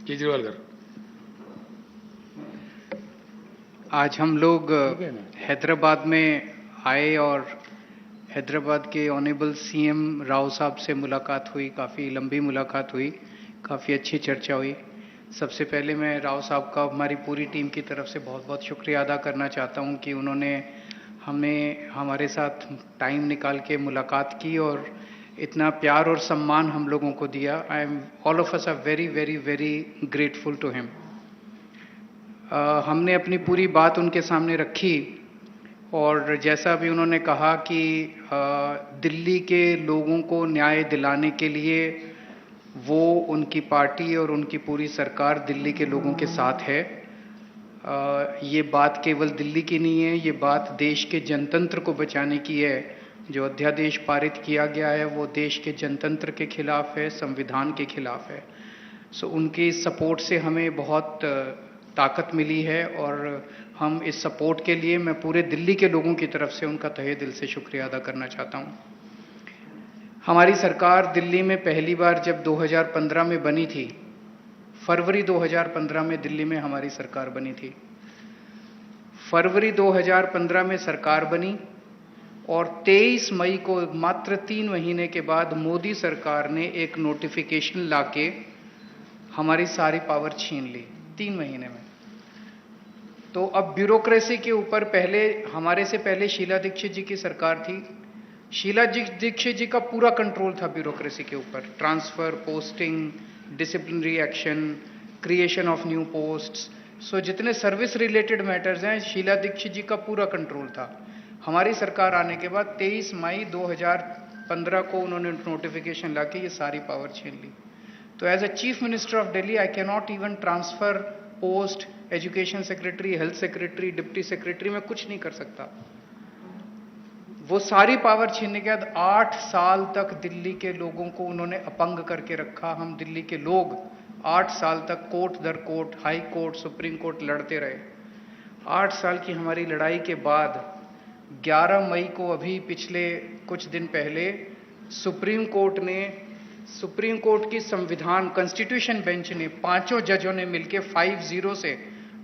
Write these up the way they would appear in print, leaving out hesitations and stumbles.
केजरीवाल कर। आज हम लोग हैदराबाद में आए और हैदराबाद के ऑनरेबल सीएम राव साहब से मुलाकात हुई। काफ़ी लंबी मुलाकात हुई, काफ़ी अच्छी चर्चा हुई। सबसे पहले मैं राव साहब का हमारी पूरी टीम की तरफ से बहुत बहुत शुक्रिया अदा करना चाहता हूं कि उन्होंने हमें हमारे साथ टाइम निकाल के मुलाकात की और इतना प्यार और सम्मान हम लोगों को दिया। I am all of us are very very very grateful to him. हमने अपनी पूरी बात उनके सामने रखी और जैसा भी उन्होंने कहा कि दिल्ली के लोगों को न्याय दिलाने के लिए वो, उनकी पार्टी और उनकी पूरी सरकार दिल्ली के लोगों के साथ है। ये बात केवल दिल्ली की नहीं है, ये बात देश के जनतंत्र को बचाने की है। जो अध्यादेश पारित किया गया है वो देश के जनतंत्र के खिलाफ है, संविधान के खिलाफ है। सो उनकी सपोर्ट से हमें बहुत ताकत मिली है और हम इस सपोर्ट के लिए मैं पूरे दिल्ली के लोगों की तरफ से उनका तहे दिल से शुक्रिया अदा करना चाहता हूं। हमारी सरकार दिल्ली में पहली बार जब 2015 में बनी थी, फरवरी 2015 में दिल्ली में हमारी सरकार बनी थी। फरवरी 2015 में सरकार बनी और 23 मई को, मात्र 3 महीने के बाद, मोदी सरकार ने एक नोटिफिकेशन लाके हमारी सारी पावर छीन ली 3 महीने में। तो अब ब्यूरोक्रेसी के ऊपर, पहले हमारे से पहले शीला दीक्षित जी की सरकार थी। शीला दीक्षित जी का पूरा कंट्रोल था ब्यूरोक्रेसी के ऊपर, transfer, posting, disciplinary action, creation of new posts. So जितने सर्विस रिलेटेड मैटर्स हैं, शीला दीक्षित जी का पूरा कंट्रोल था। हमारी सरकार आने के बाद 23 मई 2015 को उन्होंने नोटिफिकेशन लाके ये सारी पावर छीन ली। तो as a chief minister of Delhi I can not even transfer post, education secretary, health secretary, deputy secretary, मैं कुछ नहीं कर सकता। वो सारी पावर छीनने के बाद 8 साल तक दिल्ली के लोगों को उन्होंने अपंग करके रखा। हम दिल्ली के लोग 8 साल तक कोर्ट दर court, high court, supreme court लड़ते रहे। 8 साल की हमारी लड़ाई के बाद 11 मई को, अभी पिछले कुछ दिन पहले, सुप्रीम कोर्ट की संविधान कॉन्स्टिट्यूशन बेंच ने, 5 जजों ने मिलकर 5-0 से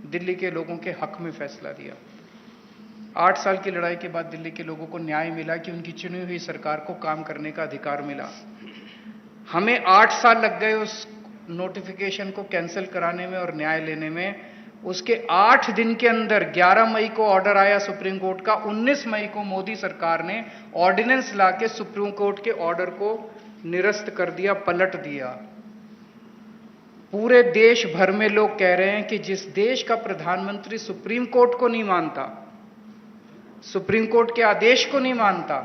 दिल्ली के लोगों के हक में फैसला दिया। 8 साल की लड़ाई के बाद दिल्ली के लोगों को न्याय मिला कि उनकी चुनी हुई सरकार को काम करने का अधिकार मिला। हमें 8 साल लग गए उस नोटिफिकेशन को कैंसिल कराने में और न्याय लेने में। उसके 8 दिन के अंदर 11 मई को ऑर्डर आया सुप्रीम कोर्ट का। 19 मई को मोदी सरकार ने ऑर्डिनेंस लाके सुप्रीम कोर्ट के ऑर्डर को निरस्त कर दिया, पलट दिया। पूरे देश भर में लोग कह रहे हैं कि जिस देश का प्रधानमंत्री सुप्रीम कोर्ट को नहीं मानता, सुप्रीम कोर्ट के आदेश को नहीं मानता,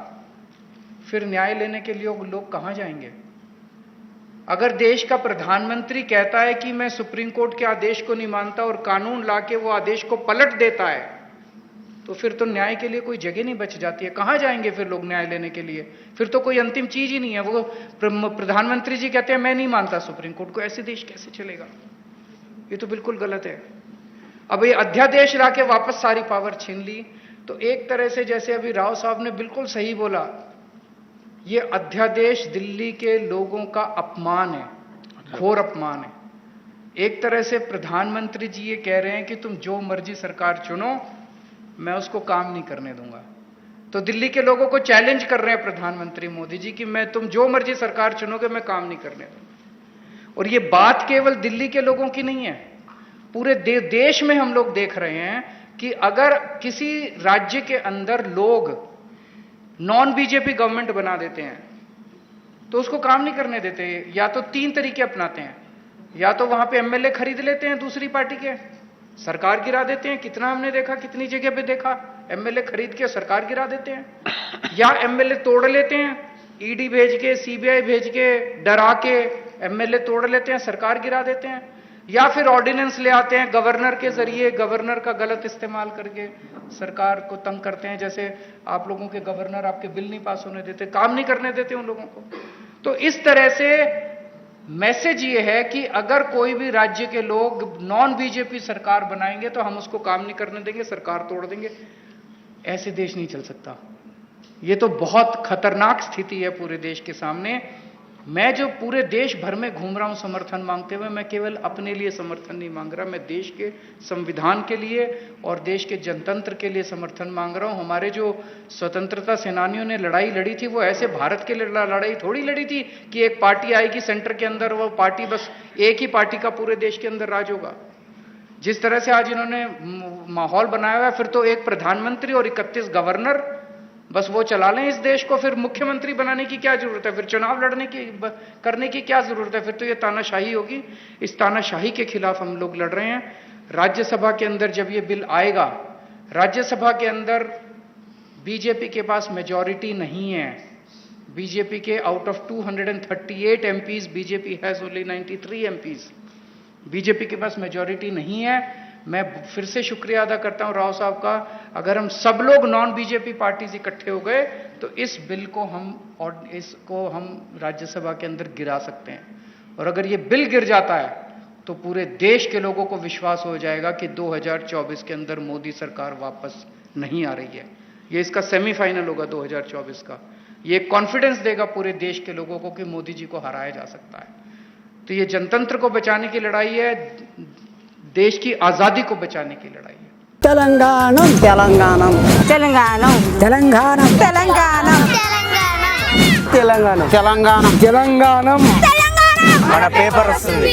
फिर न्याय लेने के लिए लोग कहां जाएंगे? अगर देश का प्रधानमंत्री कहता है कि मैं सुप्रीम कोर्ट के आदेश को नहीं मानता और कानून लाके वो आदेश को पलट देता है, तो फिर तो न्याय के लिए कोई जगह नहीं बच जाती है। कहां जाएंगे फिर लोग न्याय लेने के लिए? फिर तो कोई अंतिम चीज ही नहीं है। वो प्रधानमंत्री जी कहते हैं मैं नहीं मानता सुप्रीम कोर्ट को, ऐसे देश कैसे चलेगा? ये तो बिल्कुल गलत है। अब ये अध्यादेश लाके वापस सारी पावर छीन ली। तो एक तरह से, जैसे अभी राव साहब ने बिल्कुल सही बोला, ये अध्यादेश दिल्ली के लोगों का अपमान है, घोर अपमान है। एक तरह से प्रधानमंत्री जी ये कह रहे हैं कि तुम जो मर्जी सरकार चुनो, मैं उसको काम नहीं करने दूंगा। तो दिल्ली के लोगों को चैलेंज कर रहे हैं प्रधानमंत्री मोदी जी कि तुम जो मर्जी सरकार चुनोगे, मैं काम नहीं करने दूंगा। और ये बात केवल दिल्ली के लोगों की नहीं है, पूरे देश में हम लोग देख रहे हैं कि अगर किसी राज्य के अंदर लोग नॉन बीजेपी गवर्नमेंट बना देते हैं तो उसको काम नहीं करने देते। या तो 3 तरीके अपनाते हैं, या तो वहां पे एमएलए खरीद लेते हैं दूसरी पार्टी के, सरकार गिरा देते हैं। कितना हमने देखा, कितनी जगह पे देखा, एमएलए खरीद के सरकार गिरा देते हैं। या एमएलए तोड़ लेते हैं, ईडी भेज के, सीबीआई भेज के, डरा के एमएलए तोड़ लेते हैं, सरकार गिरा देते हैं। या फिर ऑर्डिनेंस ले आते हैं गवर्नर के जरिए, गवर्नर का गलत इस्तेमाल करके सरकार को तंग करते हैं। जैसे आप लोगों के गवर्नर आपके बिल नहीं पास होने देते, काम नहीं करने देते उन लोगों को। तो इस तरह से मैसेज ये है कि अगर कोई भी राज्य के लोग नॉन बीजेपी सरकार बनाएंगे तो हम उसको काम नहीं करने देंगे, सरकार तोड़ देंगे। ऐसे देश नहीं चल सकता। ये तो बहुत खतरनाक स्थिति है पूरे देश के सामने। मैं जो पूरे देश भर में घूम रहा हूं समर्थन मांगते हुए, मैं केवल अपने लिए समर्थन नहीं मांग रहा, मैं देश के संविधान के लिए और देश के जनतंत्र के लिए समर्थन मांग रहा हूं। हमारे जो स्वतंत्रता सेनानियों ने लड़ाई लड़ी थी, वो ऐसे भारत के लिए लड़ाई थोड़ी लड़ी थी कि एक पार्टी आएगी सेंटर के अंदर, वो पार्टी बस एक ही पार्टी का पूरे देश के अंदर राज होगा। जिस तरह से आज इन्होंने माहौल बनाया हुआ है, फिर तो एक प्रधानमंत्री और 31 गवर्नर बस वो चला लें इस देश को, फिर मुख्यमंत्री बनाने की क्या जरूरत है, फिर चुनाव लड़ने की करने की क्या जरूरत है, फिर तो ये तानाशाही होगी। इस तानाशाही के खिलाफ हम लोग लड़ रहे हैं। राज्यसभा के अंदर जब ये बिल आएगा, राज्यसभा के अंदर बीजेपी के पास मेजॉरिटी नहीं है। बीजेपी के out of 238 MPs, BJP has only 93 MPs. BJP के पास मेजॉरिटी नहीं है। मैं फिर से शुक्रिया अदा करता हूं राव साहब का। अगर हम सब लोग नॉन बीजेपी पार्टीज इकट्ठे हो गए तो इस बिल को हम राज्यसभा के अंदर गिरा सकते हैं। और अगर ये बिल गिर जाता है तो पूरे देश के लोगों को विश्वास हो जाएगा कि 2024 के अंदर मोदी सरकार वापस नहीं आ रही है। ये इसका सेमीफाइनल होगा 2024 का। ये कॉन्फिडेंस देगा पूरे देश के लोगों को कि मोदी जी को हराया जा सकता है। तो ये जनतंत्र को बचाने की लड़ाई है, देश की आजादी को बचाने की लड़ाई है। तेलंगाना तेलंगाना तेलंगाना तेलंगाना तेलंगाना तेलंगाना तेलंगाना तेलंगाना మన పేపర్ వస్తుంది।